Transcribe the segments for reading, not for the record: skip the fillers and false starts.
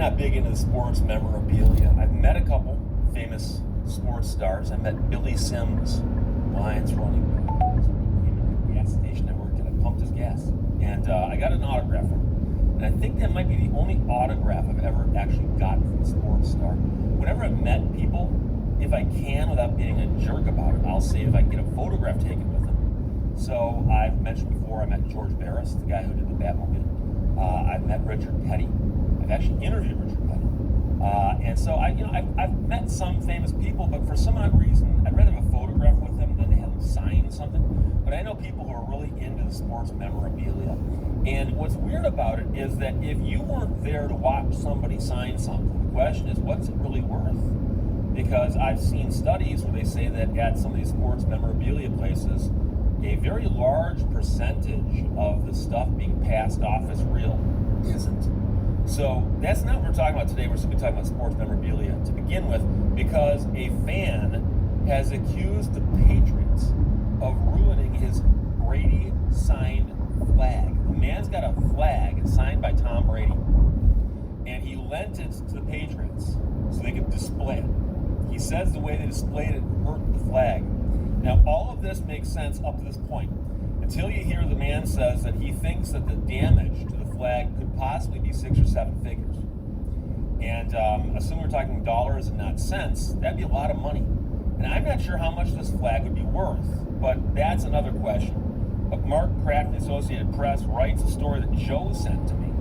not big into the sports memorabilia. I've met a couple famous sports stars. I met Billy Sims, Lions running back. At the gas station I worked at. I pumped his gas. And I got an autograph from him. And I think that might be the only autograph I've ever actually gotten from a sports star. Whenever I've met people, if I can, without being a jerk about it, I'll see if I can get a photograph taken with them. So I've mentioned before, I met George Barris, the guy who did the Batmobile. I've met Richard Petty. I've actually interviewed Richard Petty. And so I've met some famous people, but for some odd reason, I'd rather have a photograph with them than to have them sign something. But I know people who are really into the sports memorabilia. And what's weird about it is that if you weren't there to watch somebody sign something, the question is, what's it really worth? Because I've seen studies where they say that at some of these sports memorabilia places, a very large percentage of the stuff being passed off as real isn't. So that's not what we're talking about today. We're simply talking about sports memorabilia to begin with, because a fan has accused the Patriots of ruining his Brady signed flag. The man's got a flag signed by Tom Brady, and he lent it to the Patriots so they could display it. He says the way they displayed it hurt the flag. Now, all of this makes sense up to this point, until you hear the man says that he thinks that the damage to the flag could possibly be 6 or 7 figures. And assuming we're talking dollars and not cents, that'd be a lot of money. And I'm not sure how much this flag would be worth, but that's another question. But Mark Pratt from the Associated Press writes a story that Joe sent to me.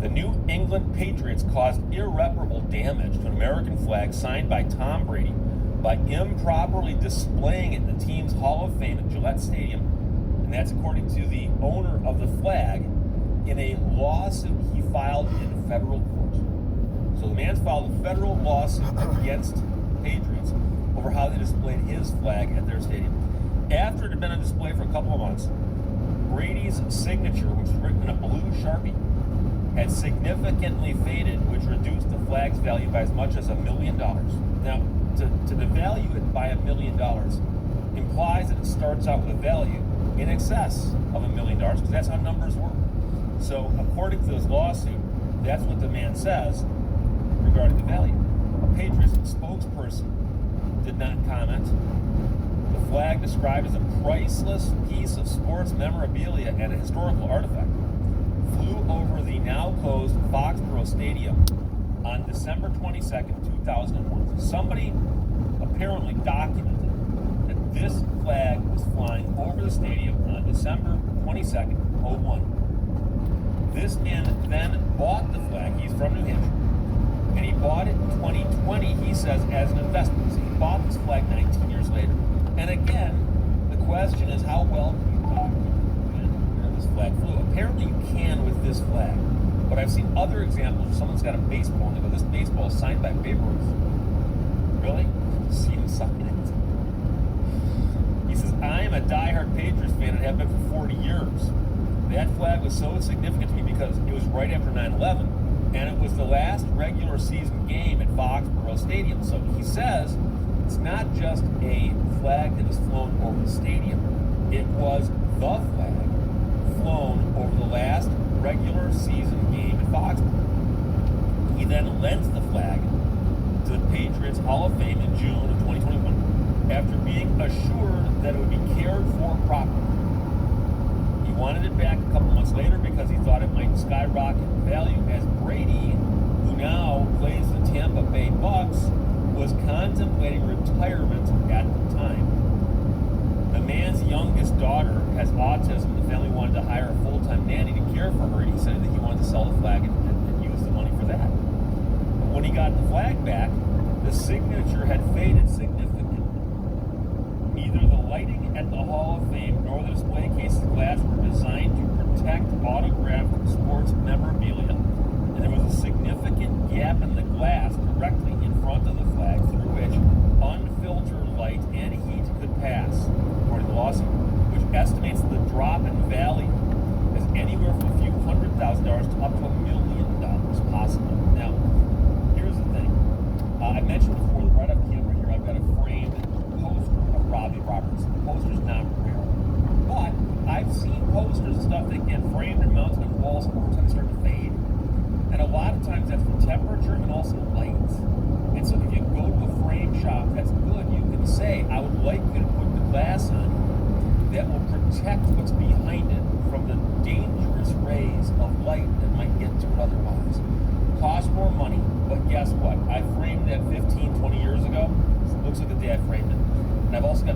The New England Patriots caused irreparable damage to an American flag signed by Tom Brady by improperly displaying it in the team's Hall of Fame at Gillette Stadium. And that's according to the owner of the flag in a lawsuit he filed in federal court. So the man's filed a federal lawsuit against Patriots over how they displayed his flag at their stadium. After it had been on display for a couple of months, Brady's signature, which was written in a blue Sharpie, had significantly faded, which reduced the flag's value by as much as $1 million. Now, to devalue it by $1 million implies that it starts out with a value in excess of $1 million, because that's how numbers work. So, according to this lawsuit, that's what the man says regarding the value. A Patriots spokesperson did not comment. The flag, described as a priceless piece of sports memorabilia and a historical artifact, flew over the now closed Foxborough Stadium on December 22nd, 2001. Somebody apparently documented that this flag was flying over the stadium on December 22nd, 2001. This man then bought the flag. He's from New Hampshire. And he bought it in 2020, he says, as an investment. So he bought this flag 19 years later. And again, the question is, how well can you document where this flag flew? Apparently you can with this flag. But I've seen other examples where someone's got a baseball and they go, this baseball is signed by Babe Ruth. Really? See him sign it. He says, I am a diehard Patriots fan and have been for 40 years. That flag was so significant to me because it was right after 9/11, and it was the last regular season game at Foxborough Stadium. So he says it's not just a flag that was flown over the stadium. It was the flag flown over the last regular season game at Foxborough. He then lent the flag to the Patriots Hall of Fame in June of 2021 after being assured that it would be cared for properly. He wanted it back a couple months later because he thought it might skyrocket in value, as Brady, who now plays the Tampa Bay Bucks, was contemplating retirement at the time. The man's youngest daughter has autism. The family wanted to hire a full-time nanny to care for her, and he said that he wanted to sell the flag and use the money for that. But when he got the flag back, the signature had faded significantly. Neither the lighting at the Hall of Fame nor the display cases of glass were designed to protect autographed sports memorabilia, and there was a significant gap in the glass directly in front of the flag through which unfiltered light and heat could pass, according to the lawsuit, which estimates the drop in value as anywhere from a few $100,000 to up to $1 million possible. Now, here's the thing. I mentioned before that right up camera here, I've got a framed poster of Robbie Robertson. The poster's not rare. But I've seen posters and stuff that get framed and mounted on walls over time they start to fade. And And a lot of times that's from temperature and also light. And so if you go to a frame shop that's good, you can say, I would like you to put the glass on that will protect what's behind it from the dangerous rays of light that might get to it otherwise. Cost more money, but guess what? I framed that 15, 20 years ago. It looks like the day I framed it. And I've also got